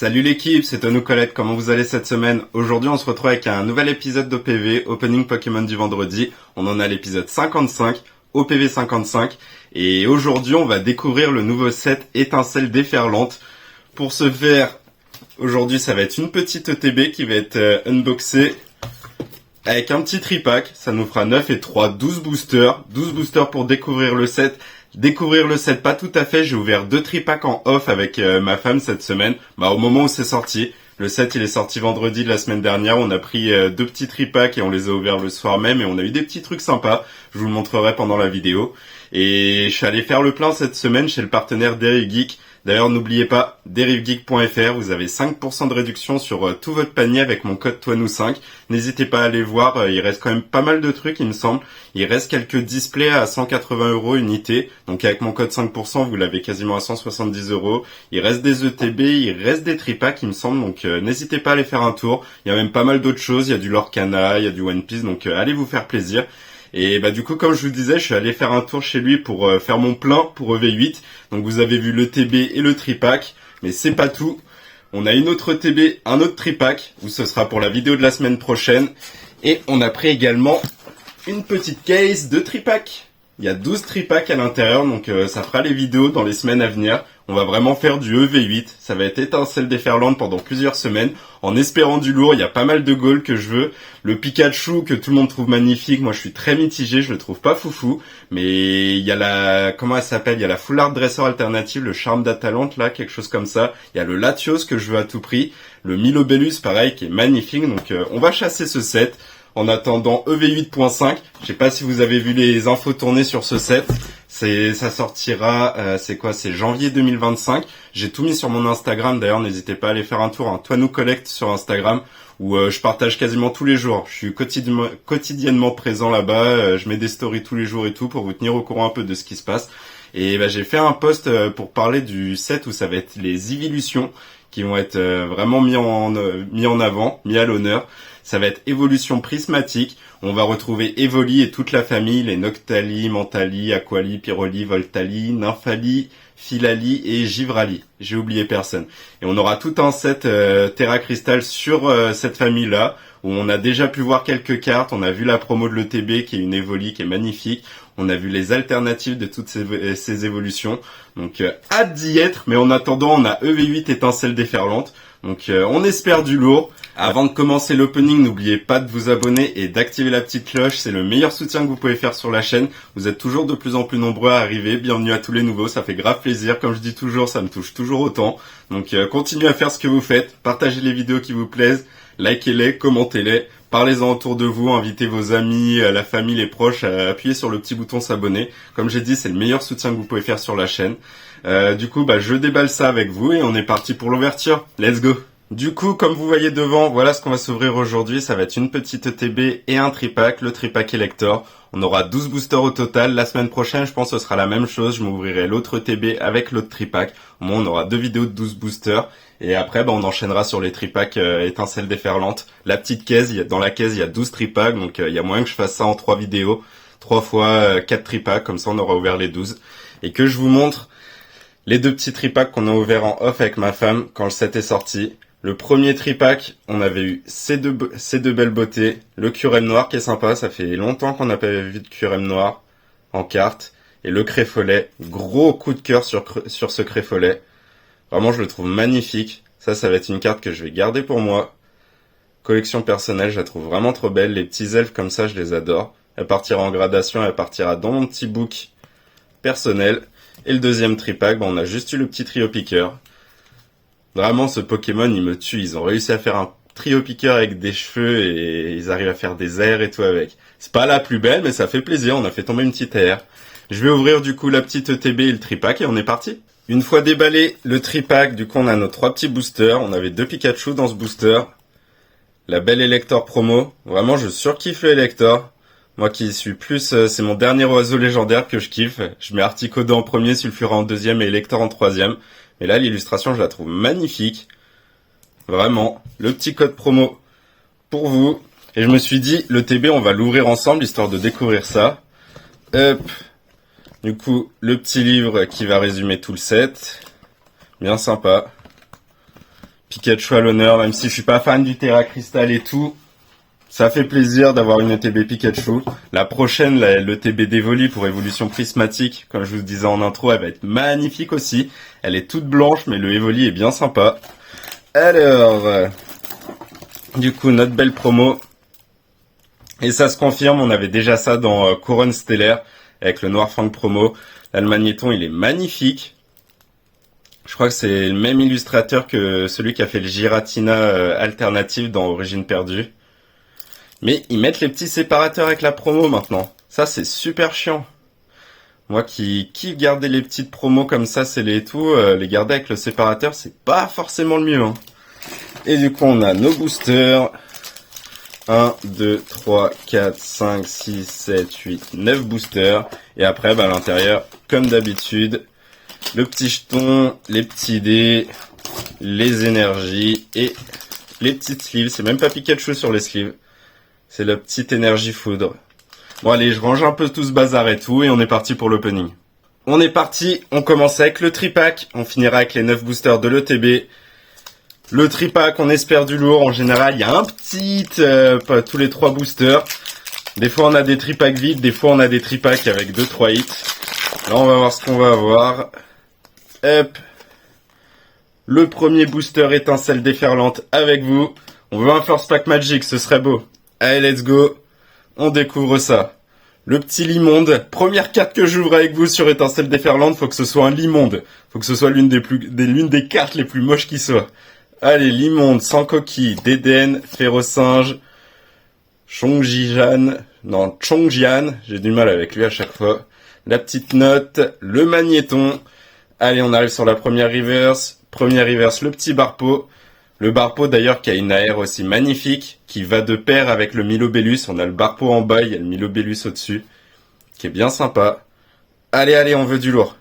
Salut l'équipe, c'est Tonou Colette, comment vous allez cette semaine? Aujourd'hui on se retrouve avec un nouvel épisode d'OPV, Opening Pokémon du vendredi. On en a l'épisode 55, OPV 55. Et aujourd'hui on va découvrir le nouveau set Étincelle déferlante. Pour ce faire, aujourd'hui ça va être une petite ETB qui va être unboxée avec un petit tripack. Ça nous fera 9 et 3, 12 boosters. 12 boosters pour découvrir le set. Découvrir le set, pas tout à fait, j'ai ouvert 2 tripacks en off avec ma femme cette semaine, au moment où c'est sorti. Le set il est sorti vendredi de la semaine dernière, on a pris 2 petits tripacks et on les a ouverts le soir même et on a eu des petits trucs sympas, je vous le montrerai pendant la vidéo. Et je suis allé faire le plein cette semaine chez le partenaire Derive Geek. D'ailleurs n'oubliez pas, derivegeek.fr, vous avez 5% de réduction sur tout votre panier avec mon code TOINOU5. N'hésitez pas à aller voir, il reste quand même pas mal de trucs il me semble. Il reste quelques displays à 180 € unité, donc avec mon code 5% vous l'avez quasiment à 170 €. Il reste des ETB, il reste des tripacks il me semble, donc n'hésitez pas à aller faire un tour. Il y a même pas mal d'autres choses, il y a du Lorcana, il y a du One Piece, donc allez vous faire plaisir. Et du coup, comme je vous disais, je suis allé faire un tour chez lui pour faire mon plein pour EV8. Donc vous avez vu le TB et le tripack, mais c'est pas tout. On a une autre TB, un autre tripack, où ce sera pour la vidéo de la semaine prochaine. Et on a pris également une petite case de tripack. Il y a 12 tripacks à l'intérieur, donc ça fera les vidéos dans les semaines à venir. On va vraiment faire du EV8, ça va être Étincelle déferlante pendant plusieurs semaines, en espérant du lourd. Il y a pas mal de goals que je veux. Le Pikachu que tout le monde trouve magnifique, moi je suis très mitigé, je le trouve pas foufou. Mais il y a la, comment elle s'appelle, il y a la Full Art Dresseur alternative, le Charme d'Atalante là, quelque chose comme ça. Il y a le Latios que je veux à tout prix. Le Milobellus pareil qui est magnifique, donc on va chasser ce set. En attendant EV8.5, je sais pas si vous avez vu les infos tourner sur ce set. Ça sortira, c'est janvier 2025. J'ai tout mis sur mon Instagram, d'ailleurs n'hésitez pas à aller faire un tour, Toinou Collect sur Instagram, où je partage quasiment tous les jours. Je suis quotidiennement présent là-bas, je mets des stories tous les jours et tout, pour vous tenir au courant un peu de ce qui se passe. Et j'ai fait un post pour parler du set où ça va être les évolutions qui vont être vraiment mis en avant, mis à l'honneur. Ça va être évolution prismatique. On va retrouver Evoli et toute la famille, les Noctali, Mentali, Aquali, Pyroli, Voltali, Nymphali, Philali et Givrali. J'ai oublié personne. Et on aura tout un set Terra Crystal sur cette famille-là, où on a déjà pu voir quelques cartes. On a vu la promo de l'ETB qui est une Evoli qui est magnifique. On a vu les alternatives de toutes ces évolutions. Donc hâte d'y être, mais en attendant on a EV8 Étincelle déferlante. Donc on espère du lourd. Avant de commencer l'opening, n'oubliez pas de vous abonner et d'activer la petite cloche. C'est le meilleur soutien que vous pouvez faire sur la chaîne. Vous êtes toujours de plus en plus nombreux à arriver. Bienvenue à tous les nouveaux, ça fait grave plaisir. Comme je dis toujours, ça me touche toujours autant. Donc continuez à faire ce que vous faites. Partagez les vidéos qui vous plaisent. Likez-les, commentez-les. Parlez-en autour de vous, invitez vos amis, la famille, les proches à appuyer sur le petit bouton s'abonner. Comme j'ai dit, c'est le meilleur soutien que vous pouvez faire sur la chaîne. Du coup, je déballe ça avec vous et on est parti pour l'ouverture. Let's go! Du coup, comme vous voyez devant, voilà ce qu'on va s'ouvrir aujourd'hui. Ça va être une petite ETB et un tripack, le tripack Elector. On aura 12 boosters au total. La semaine prochaine, je pense que ce sera la même chose. Je m'ouvrirai l'autre ETB avec l'autre tripack. Au moins, on aura 2 vidéos de 12 boosters. Et après, on enchaînera sur les tripacks Étincelle déferlante. La petite caisse, dans la caisse, il y a 12 tripacks. Donc, il y a moyen que je fasse ça en 3 vidéos. 3 fois 4 tripacks. Comme ça, on aura ouvert les 12. Et que je vous montre les 2 petits tripacks qu'on a ouverts en off avec ma femme quand le set est sorti. Le premier tripack, on avait eu ces deux belles beautés. Le Curem noir qui est sympa, ça fait longtemps qu'on n'a pas vu de Curem noir en carte. Et le Créfolet, gros coup de cœur sur ce Créfolet. Vraiment, je le trouve magnifique. Ça va être une carte que je vais garder pour moi. Collection personnelle, je la trouve vraiment trop belle. Les petits elfes comme ça, je les adore. Elle partira en gradation, elle partira dans mon petit book personnel. Et le deuxième tripack, on a juste eu le petit trio piqueur. Vraiment, ce Pokémon, il me tue. Ils ont réussi à faire un trio piqueur avec des cheveux et ils arrivent à faire des airs et tout avec. C'est pas la plus belle, mais ça fait plaisir. On a fait tomber une petite air. Je vais ouvrir du coup la petite ETB et le tripack et on est parti. Une fois déballé le tripack, du coup, on a nos 3 petits boosters. On avait 2 Pikachu dans ce booster. La belle Elector promo. Vraiment, je surkiffe le Elector. Moi qui suis plus, c'est mon dernier oiseau légendaire que je kiffe. Je mets Articuno en premier, Sulfura en deuxième et Elector en troisième. Mais là, l'illustration, je la trouve magnifique. Vraiment. Le petit code promo pour vous. Et je me suis dit, le TB, on va l'ouvrir ensemble, histoire de découvrir ça. Hop. Du coup, le petit livre qui va résumer tout le set. Bien sympa. Pikachu à l'honneur, même si je suis pas fan du Terra Crystal et tout. Ça fait plaisir d'avoir une ETB Pikachu. La prochaine, le TB d'Evoli pour évolution prismatique, comme je vous disais en intro, elle va être magnifique aussi. Elle est toute blanche, mais le Evoli est bien sympa. Alors, du coup, notre belle promo. Et ça se confirme, on avait déjà ça dans Couronne Stellaire, avec le Noir Fang promo. Là, le Magnéton, il est magnifique. Je crois que c'est le même illustrateur que celui qui a fait le Giratina alternative dans Origine perdue. Mais ils mettent les petits séparateurs avec la promo maintenant. Ça, c'est super chiant. Moi qui kiffe garder les petites promos comme ça, c'est les tout, les garder avec le séparateur, c'est pas forcément le mieux. Hein. Et du coup, on a nos boosters. 1, 2, 3, 4, 5, 6, 7, 8, 9 boosters. Et après, à l'intérieur, comme d'habitude, le petit jeton, les petits dés, les énergies et les petites sleeves. C'est même pas Pikachu sur les sleeves. C'est la petite énergie foudre. Bon allez, je range un peu tout ce bazar et tout, et on est parti pour l'opening. On est parti, on commence avec le tripack, on finira avec les 9 boosters de l'ETB. Le tripack, on espère du lourd, en général, il y a un petit, tous les 3 boosters. Des fois on a des tripacks vides, des fois on a des tripacks avec 2-3 hits. Là on va voir ce qu'on va avoir. Hop. Le premier booster étincelle déferlante avec vous. On veut un first pack magic, ce serait beau. Allez, let's go. On découvre ça. Le petit Limonde. Première carte que j'ouvre avec vous sur Étincelle déferlante. Faut que ce soit un Limonde. Faut que ce soit l'une des cartes les plus moches qui soit. Allez, Limonde, sans coquille, Dédenne, Férocinge, Chongjian. J'ai du mal avec lui à chaque fois. La petite note, le Magnéton. Allez, on arrive sur la première reverse. Première reverse, le petit Barpo. Le Barpo d'ailleurs qui a une AR aussi magnifique, qui va de pair avec le Milobellus. On a le Barpo en bas, il y a le Milobellus au-dessus, qui est bien sympa. Allez, on veut du lourd.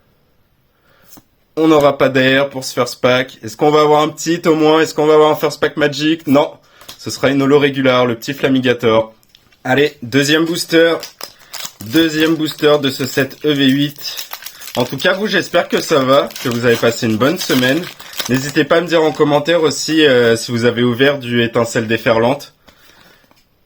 On n'aura pas d'AR pour ce first pack. Est-ce qu'on va avoir un petit au moins? Est-ce qu'on va avoir un first pack magic? Non, ce sera une holo régulière, le petit Flamigator. Allez, deuxième booster de ce set EV8. En tout cas, vous, j'espère que ça va, que vous avez passé une bonne semaine. N'hésitez pas à me dire en commentaire aussi si vous avez ouvert du étincelle déferlante.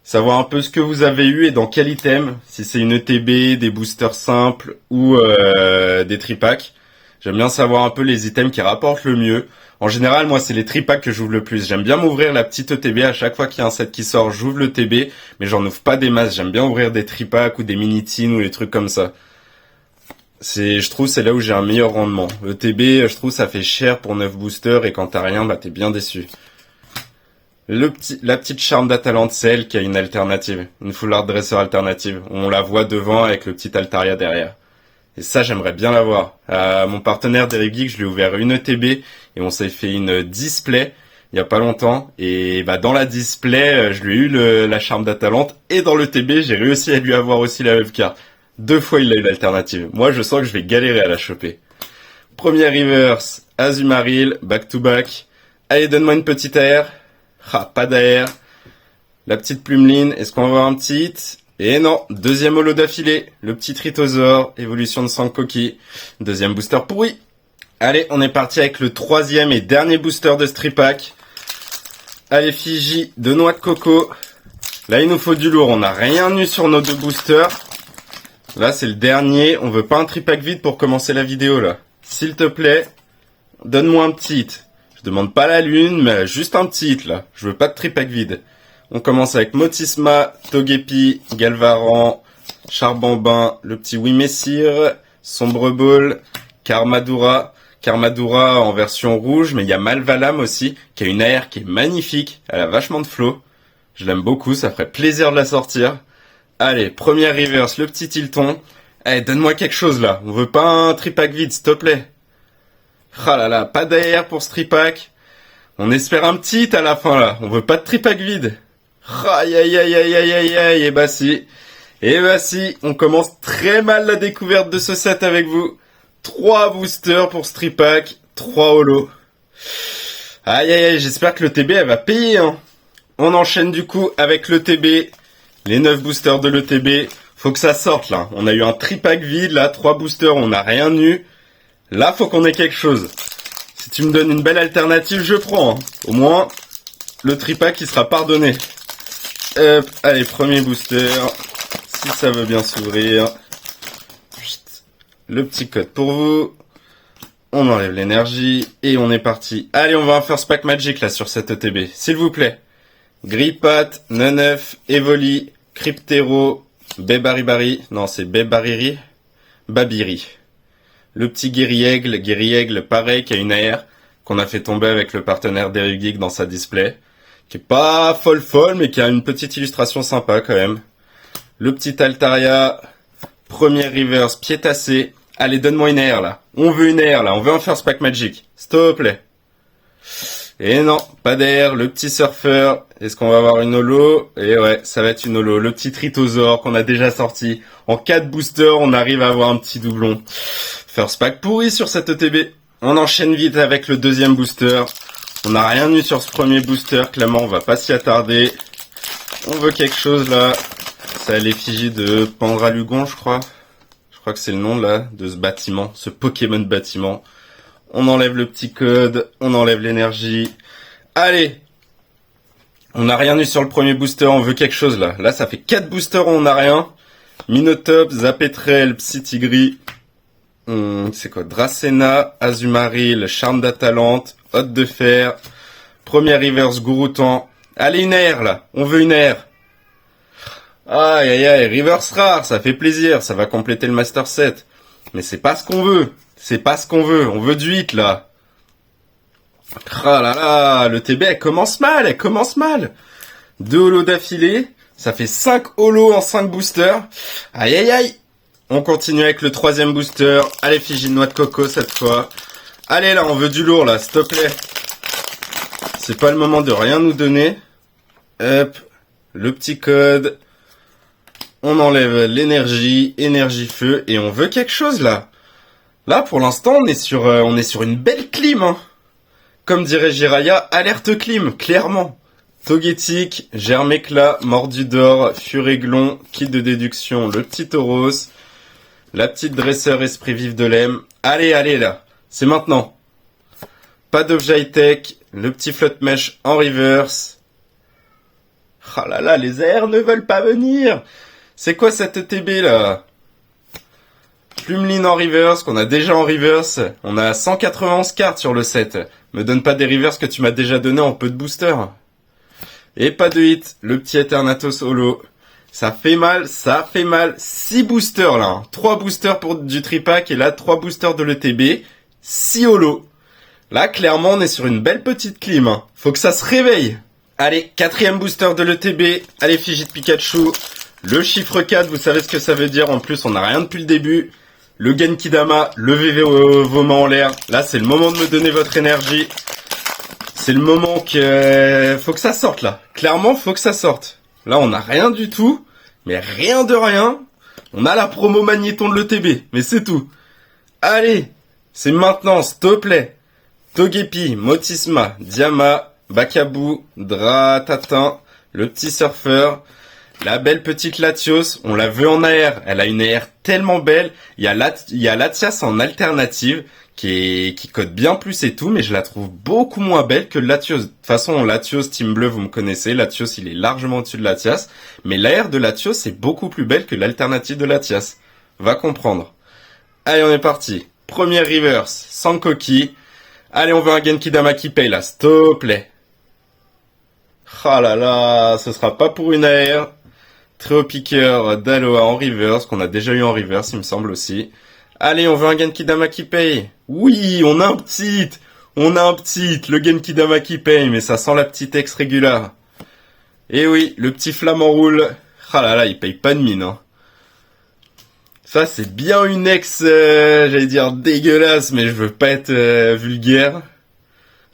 Savoir un peu ce que vous avez eu et dans quel item. Si c'est une ETB, des boosters simples ou des tripacks. J'aime bien savoir un peu les items qui rapportent le mieux. En général, moi, c'est les tripacks que j'ouvre le plus. J'aime bien m'ouvrir la petite ETB. À chaque fois qu'il y a un set qui sort, j'ouvre le TB. Mais j'en ouvre pas des masses. J'aime bien ouvrir des tripacks ou des mini-tins ou des trucs comme ça. Je trouve c'est là où j'ai un meilleur rendement. Le TB, je trouve ça fait cher pour 9 boosters et quand t'as rien, t'es bien déçu. La petite charme d'Atalante, c'est elle qui a une alternative. Une full art dresser alternative. On la voit devant avec le petit Altaria derrière. Et ça, j'aimerais bien l'avoir. Mon partenaire Derek Geek, je lui ai ouvert une ETB et on s'est fait une display il y a pas longtemps. Et dans la display, je lui ai eu la charme d'Atalante et dans le TB, j'ai réussi à lui avoir aussi la web card. 2 fois il a eu l'alternative. Moi je sens que je vais galérer à la choper. Première reverse, Azumarill, back to back. Allez, donne-moi une petite AR. Pas d'AR. La petite Plumeline, est-ce qu'on va avoir un petit hit? Et non, deuxième holo d'affilée. Le petit Tritosaur, évolution de sang coquille. Deuxième booster pourri. Allez, on est parti avec le troisième et dernier booster de ce tripack. Allez, Fiji de noix de coco. Là il nous faut du lourd, on n'a rien eu sur nos 2 boosters. Là, c'est le dernier. On veut pas un tripack vide pour commencer la vidéo, là. S'il te plaît, donne-moi un petit hit. Je demande pas la lune, mais juste un petit hit, là. Je veux pas de tripack vide. On commence avec Motisma, Togepi, Galvaran, Charbambin, le petit Wimessir, Sombre Ball, Karmadura. Karmadura en version rouge, mais il y a Malvalam aussi, qui a une AR qui est magnifique. Elle a vachement de flow. Je l'aime beaucoup, ça ferait plaisir de la sortir. Allez, première reverse, le petit Tilton. Allez, donne-moi quelque chose là. On veut pas un tripack vide, s'il te plaît. Ah là là, pas d'AR pour ce tripack. On espère un petit hit à la fin là. On veut pas de tripack vide. Aïe aïe aïe aïe aïe aïe aïe. Et bah si, on commence très mal la découverte de ce set avec vous. 3 boosters pour ce tripack, 3 holos. Aïe aïe aïe, j'espère que le TB elle va payer hein. On enchaîne du coup avec le TB. Les 9 boosters de l'ETB, faut que ça sorte là. On a eu un tripack vide, là, 3 boosters, on n'a rien eu. Là, faut qu'on ait quelque chose. Si tu me donnes une belle alternative, je prends. Hein. Au moins, le tripack qui sera pardonné. Hop, allez, premier booster. Si ça veut bien s'ouvrir. Le petit code pour vous. On enlève l'énergie et on est parti. Allez, on va un first pack magic là sur cette ETB. S'il vous plaît. Grippat, Neneuf, Evoli, Cryptero, Bébaribari. Non, c'est Bébariri. Babiri. Le petit Guéri-Aigle pareil, qui a une AR qu'on a fait tomber avec le partenaire d'Erugeek dans sa display. Qui est pas folle, mais qui a une petite illustration sympa quand même. Le petit Altaria, premier reverse, pied tassé. Allez, donne-moi une AR là. On veut une AR là, on veut un first pack magic. S'il te plaît. Et non, pas d'AR, le petit surfeur. Est-ce qu'on va avoir une holo? Et ouais, ça va être une holo. Le petit Tritosaur qu'on a déjà sorti. En 4 boosters, on arrive à avoir un petit doublon. First pack pourri sur cette ETB. On enchaîne vite avec le deuxième booster. On n'a rien eu sur ce premier booster, clairement on va pas s'y attarder. On veut quelque chose là. C'est l'effigie de Pandralugon, je crois. Je crois que c'est le nom là de ce bâtiment, ce Pokémon bâtiment. On enlève le petit code, on enlève l'énergie. Allez, on n'a rien eu sur le premier booster, on veut quelque chose là. Là ça fait 4 boosters, on n'a rien. Minotope, Zapetrel, Psytigris. C'est quoi? Dracena, Azumaril, Charme d'Atalante, Hôte de Fer, premier reverse Gouroutan. Allez, une air là, on veut une air. Aïe aïe aïe, reverse rare, ça fait plaisir, ça va compléter le master set. Mais c'est pas ce qu'on veut, c'est pas ce qu'on veut, on veut du hit là. Ah là là, le TB elle commence mal. 2 holos d'affilée, ça fait 5 holos en 5 boosters. Aïe aïe aïe. On continue avec le troisième booster. Allez, Fiji de noix de coco cette fois. Allez là, on veut du lourd là, s'il te plaît. C'est pas le moment de rien nous donner. Hop, le petit code. On enlève l'énergie, énergie feu, et on veut quelque chose là. Là, pour l'instant, on est sur une belle clim. Hein. Comme dirait Jiraya, alerte clim, clairement. Togetic, Germécla, Mordudor, Furéglon, kit de déduction, le petit Tauros. La petite dresseur esprit vif de l'Em. Allez, allez là. C'est maintenant. Pas d'objet high-tech. Le petit flotte mèche en reverse. Ah là là, les AR ne veulent pas venir. C'est quoi cette ETB là? Plumeline en reverse, qu'on a déjà en reverse. On a 191 cartes sur le set. Me donne pas des reverse que tu m'as déjà donné en peu de booster. Et pas de hit. Le petit Eternatus holo. Ça fait mal. 6 boosters là. 3 boosters pour du tripack et là 3 boosters de l'ETB. 6 holo. Là clairement on est sur une belle petite clim. Hein. Faut que ça se réveille. Allez, 4ème booster de l'ETB. Allez, Fiji de Pikachu. Le chiffre 4, vous savez ce que ça veut dire. En plus on n'a rien depuis le début. Le Genkidama, levez vos mains en l'air. Là c'est le moment de me donner votre énergie. C'est le moment que... faut que ça sorte là. Clairement faut que ça sorte. Là on n'a rien du tout. Mais rien de rien, on a la promo Magnéton de l'ETB, mais c'est tout. Allez, c'est maintenant, s'il te plaît. Togepi, Motisma, Diama, Bakabu, Dratatin, le petit surfeur, la belle petite Latios, on la veut en AR, elle a une AR tellement belle. Il y a Latias en alternative, qui code bien plus et tout, mais je la trouve beaucoup moins belle que Latios. De toute façon, Latios, Team Bleu, vous me connaissez, Latios, il est largement au-dessus de Latias, mais l'AR de Latios est beaucoup plus belle que l'alternative de Latias. Va comprendre. Allez, on est parti. Premier reverse, sans coquille. Allez, on veut un Genkidama qui paye là, s'il te plaît. Ah là là, ce sera pas pour une AR. Tréopiqueur d'Aloha en reverse, qu'on a déjà eu en reverse, il me semble aussi. Allez, on veut un Genkidama qui paye. Oui, on a un petit. Le Genkidama qui paye, mais ça sent la petite ex régulière. Et oui, le petit flamant roule. Ah là là, il paye pas de mine. Hein. Ça, c'est bien une ex, j'allais dire dégueulasse, mais je veux pas être vulgaire.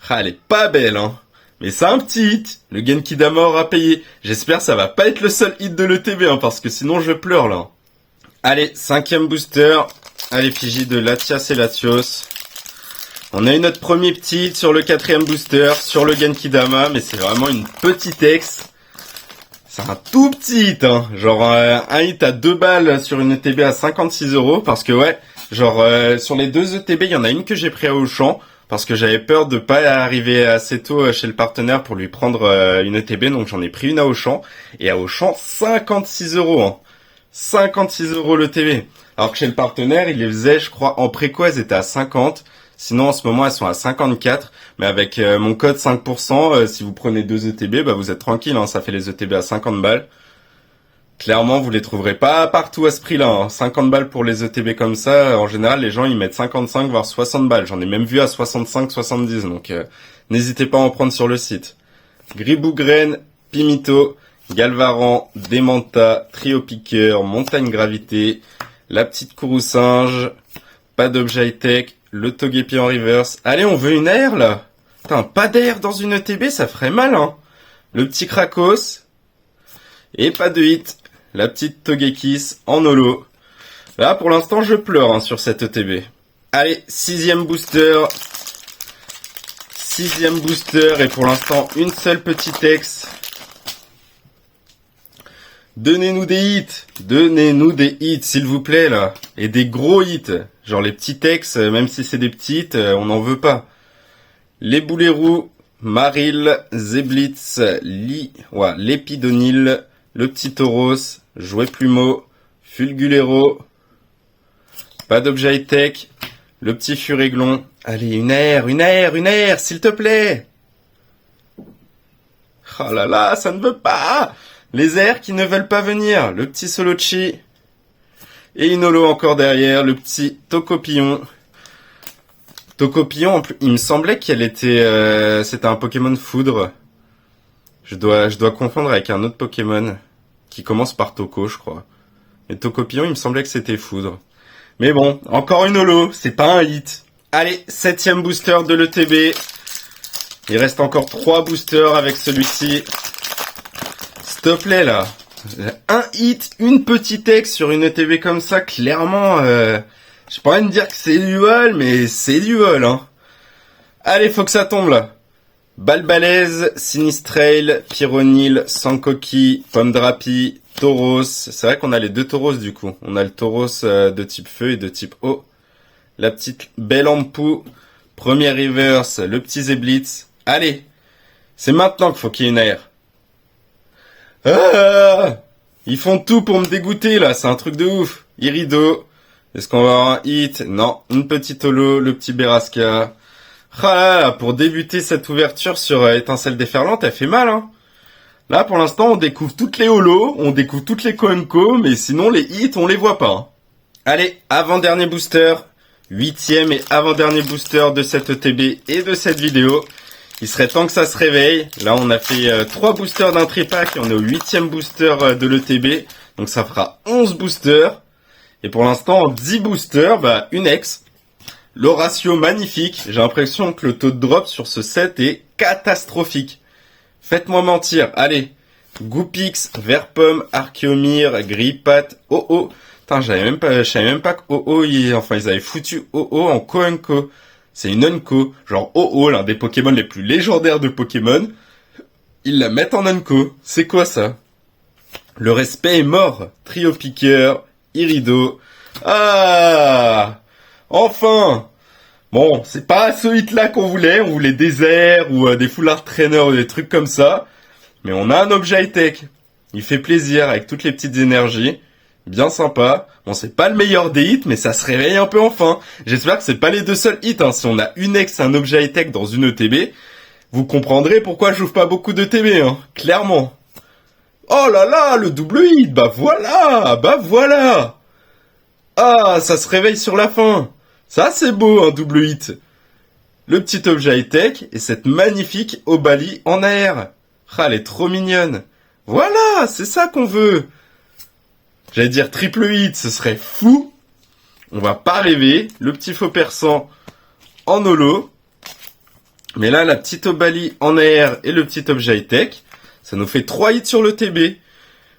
Ah, elle est pas belle, hein. Mais c'est un petit hit. Le Genkidama aura payé. J'espère que ça va pas être le seul hit de l'ETB, hein, parce que sinon je pleure, là. Allez, 5ème booster. Allez, Fiji de Latias et Latios. On a eu notre premier petit hit sur le 4ème booster, sur le Genkidama, mais c'est vraiment une petite ex. C'est un tout petit hit, hein. Genre un hit à 2 balles sur une ETB à 56 €, parce que ouais, genre sur les 2 ETB, il y en a une que j'ai pris à Auchan, parce que j'avais peur de pas arriver assez tôt chez le partenaire pour lui prendre une ETB, donc j'en ai pris une à Auchan, et à Auchan, 56 €, hein. 56 € l'ETB. Alors que chez le partenaire, il les faisait, je crois, en préco, elles étaient à 50. Sinon, en ce moment, elles sont à 54. Mais avec mon code 5%, si vous prenez 2 ETB, bah, vous êtes tranquille, hein, ça fait les ETB à 50 balles. Clairement, vous les trouverez pas partout à ce prix-là, hein. 50 balles pour les ETB comme ça, en général, les gens, ils mettent 55, voire 60 balles. J'en ai même vu à 65, 70, donc n'hésitez pas à en prendre sur le site. Gribougraine, Pimito, Galvaran, Demanta, Trio Piqueur, Montagne Gravité, la petite Courroucinge, pas d'objet high-tech, le Togepi en reverse. Allez, on veut une air, là. Putain, pas d'air dans une ETB, ça ferait mal, hein. Le petit Krakos. Et pas de hit. La petite Togekiss en holo. Là, pour l'instant, je pleure, hein, sur cette ETB. Allez, sixième booster. Sixième booster. Et pour l'instant, une seule petite ex. Donnez-nous des hits. Donnez-nous des hits, s'il vous plaît, là. Et des gros hits. Genre les petits ex, même si c'est des petites, on n'en veut pas. Les boulets roux, Maril, Zeblitz, Lépidonil, le petit Tauros, Jouet Plumeau, Fulgulero. Pas d'objet high-tech. Le petit Furéglon. Allez, une air, s'il te plaît. Oh là là, ça ne veut pas. Les airs qui ne veulent pas venir. Le petit Solochi. Et une holo encore derrière, le petit Tocopillon. Tocopillon, il me semblait qu'elle était, c'était un Pokémon foudre. Je dois confondre avec un autre Pokémon qui commence par Toco, je crois. Et Tocopillon, il me semblait que c'était foudre. Mais bon, encore une holo, c'est pas un hit. Allez, septième booster de l'ETB. Il reste encore 3 boosters avec celui-ci. S'il te plaît, là. Un hit, une petite ex sur une ETB comme ça, clairement, j'ai pas envie de dire que c'est du vol, mais c'est du vol, hein. Allez, faut que ça tombe, là. Balbalaise, Sinistrail, Pyronil, Sankoki, Pomdrapi, Tauros. C'est vrai qu'on a les deux Tauros, du coup. On a le Tauros de type feu et de type eau. La petite Belle Ampou, premier reverse, le petit Zeblitz. Allez, c'est maintenant qu'il faut qu'il y ait une air. Ah, ils font tout pour me dégoûter, là, c'est un truc de ouf. Irido, est-ce qu'on va avoir un hit? Non, une petite holo, le petit Beraska. Ah là là, pour débuter cette ouverture sur Étincelle déferlante, elle fait mal, hein. Là, pour l'instant, on découvre toutes les holos, on découvre toutes les Koenko, mais sinon, les hits, on les voit pas, hein. Allez, avant-dernier booster, 8e et avant-dernier booster de cette ETB et de cette vidéo. Il serait temps que ça se réveille. Là, on a fait 3 boosters d'un tripack et on est au 8e booster de l'ETB. Donc, ça fera 11 boosters. Et pour l'instant, en 10 boosters, bah, une ex. Le ratio magnifique. J'ai l'impression que le taux de drop sur ce set est catastrophique. Faites-moi mentir. Allez. Goupix, Verpomme, Archeomir, Grippat, Oh. Putain, je savais même pas que Oh, ils avaient foutu Oh en Koenko. C'est une Unco, genre Oh, l'un des Pokémon les plus légendaires de Pokémon. Ils la mettent en Unco. C'est quoi ça? Le respect est mort. Trio Piqueur, Irido. Ah, enfin. Bon, c'est pas ce hit-là qu'on voulait. On voulait des airs ou des Full Art Trainer ou des trucs comme ça. Mais on a un objet high-tech. Il fait plaisir avec toutes les petites énergies. Bien sympa. Bon, c'est pas le meilleur des hits, mais ça se réveille un peu enfin. J'espère que c'est pas les deux seuls hits, hein. Si on a une ex, un objet high-tech dans une ETB, vous comprendrez pourquoi j'ouvre pas beaucoup d'ETB, hein. Clairement. Oh là là, le double hit. Bah voilà. Ah, ça se réveille sur la fin. Ça, c'est beau, un double hit. Le petit objet high-tech et cette magnifique Obali en air. Ah, elle est trop mignonne. Voilà, c'est ça qu'on veut. J'allais dire triple hit, ce serait fou. On va pas rêver. Le petit faux perçant en holo. Mais là, la petite Obali en air et le petit objet high-tech, ça nous fait 3 hits sur le TB.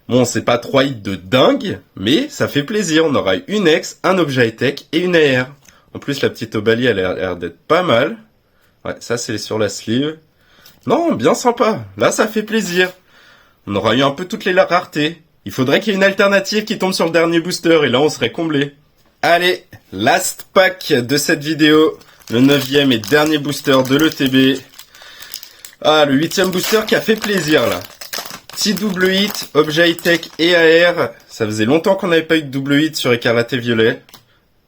Bon, c'est pas 3 hits de dingue, mais ça fait plaisir. On aura une ex, un objet high-tech et une AR. En plus, la petite Obali, elle a l'air d'être pas mal. Ouais, ça, c'est sur la sleeve. Non, bien sympa. Là, ça fait plaisir. On aura eu un peu toutes les raretés. Il faudrait qu'il y ait une alternative qui tombe sur le dernier booster, et là, on serait comblé. Allez, last pack de cette vidéo. Le 9e et dernier booster de l'ETB. Ah, le 8e booster qui a fait plaisir là. Petit double hit, objet high-tech et AR. Ça faisait longtemps qu'on n'avait pas eu de double hit sur Écarlate et Violet.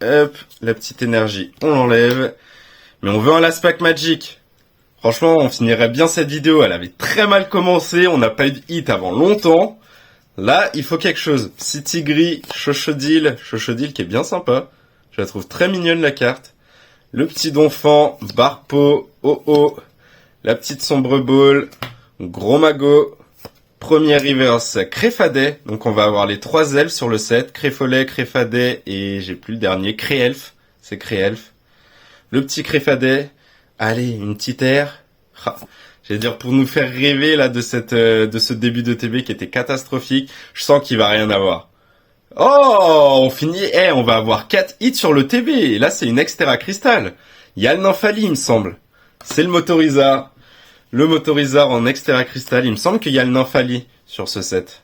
Hop, la petite énergie, on l'enlève. Mais on veut un last pack magic. Franchement, on finirait bien cette vidéo. Elle avait très mal commencé. On n'a pas eu de hit avant longtemps. Là, il faut quelque chose. City Gris, Chochodile qui est bien sympa. Je la trouve très mignonne la carte. Le petit Donphan, Barpo, Oh, la petite Sombre Ball, Gros Mago, premier reverse, Créfadet. Donc on va avoir les 3 elfes sur le set. Créfolet, Créfadet et j'ai plus le dernier, Créelf. C'est Créelf. Le petit Créfadet. Allez, une petite air. J'allais dire pour nous faire rêver là de ce début de TB qui était catastrophique. Je sens qu'il va rien avoir. Oh, on finit. On va avoir 4 hits sur le TB. Et là, c'est une Extera Crystal. Il y a le Nymphali, il me semble. C'est le Motorizard. Le Motorizard en Extera Crystal. Il me semble qu'il y a le Nymphali sur ce set.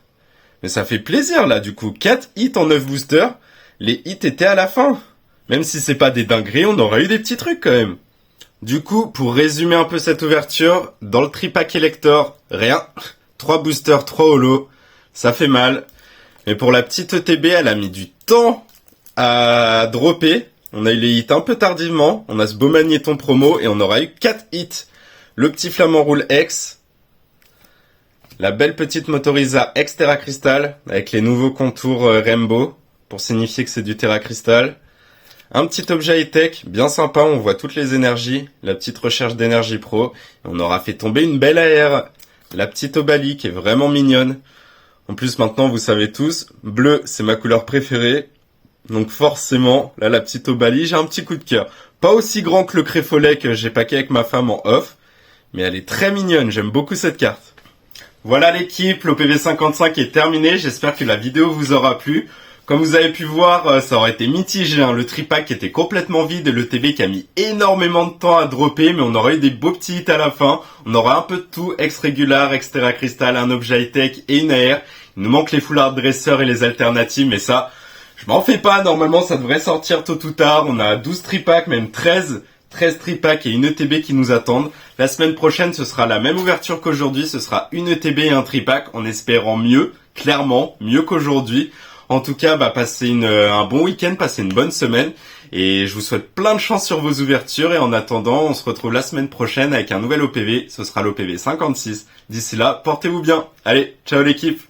Mais ça fait plaisir là, du coup. 4 hits en 9 boosters. Les hits étaient à la fin. Même si c'est pas des dingueries, on aurait eu des petits trucs quand même. Du coup, pour résumer un peu cette ouverture, dans le tripack Elector, rien. 3 boosters, 3 holos. Ça fait mal. Mais pour la petite ETB, elle a mis du temps à dropper. On a eu les hits un peu tardivement. On a ce beau magnéton promo et on aura eu 4 hits. Le petit Flamant Roule X. La belle petite Motorizard Extera Crystal avec les nouveaux contours Rainbow pour signifier que c'est du Terra Crystal. Un petit objet high-tech, bien sympa, on voit toutes les énergies, la petite recherche d'énergie pro. On aura fait tomber une belle AR, la petite Obali qui est vraiment mignonne. En plus maintenant, vous savez tous, bleu c'est ma couleur préférée. Donc forcément, là la petite Obali, j'ai un petit coup de cœur. Pas aussi grand que le Créfolet que j'ai packé avec ma femme en off, mais elle est très mignonne, j'aime beaucoup cette carte. Voilà l'équipe, l'OPV 55 est terminé, j'espère que la vidéo vous aura plu. Comme vous avez pu voir, ça aurait été mitigé, hein. Le tripack était complètement vide et le TB qui a mis énormément de temps à dropper, mais on aurait eu des beaux petits hits à la fin. On aurait un peu de tout, ex-régular, Extera Crystal, un objet high-tech et une AR. Il nous manque les foulards dresseurs et les alternatives, mais ça, je m'en fais pas. Normalement, ça devrait sortir tôt ou tard. On a 12 tripacks, même 13 tripacks et une ETB qui nous attendent. La semaine prochaine, ce sera la même ouverture qu'aujourd'hui. Ce sera une ETB et un tripack, en espérant mieux, clairement, mieux qu'aujourd'hui. En tout cas, passez un bon week-end, passez une bonne semaine et je vous souhaite plein de chance sur vos ouvertures et en attendant, on se retrouve la semaine prochaine avec un nouvel OPV, ce sera l'OPV 56. D'ici là, portez-vous bien. Allez, ciao l'équipe.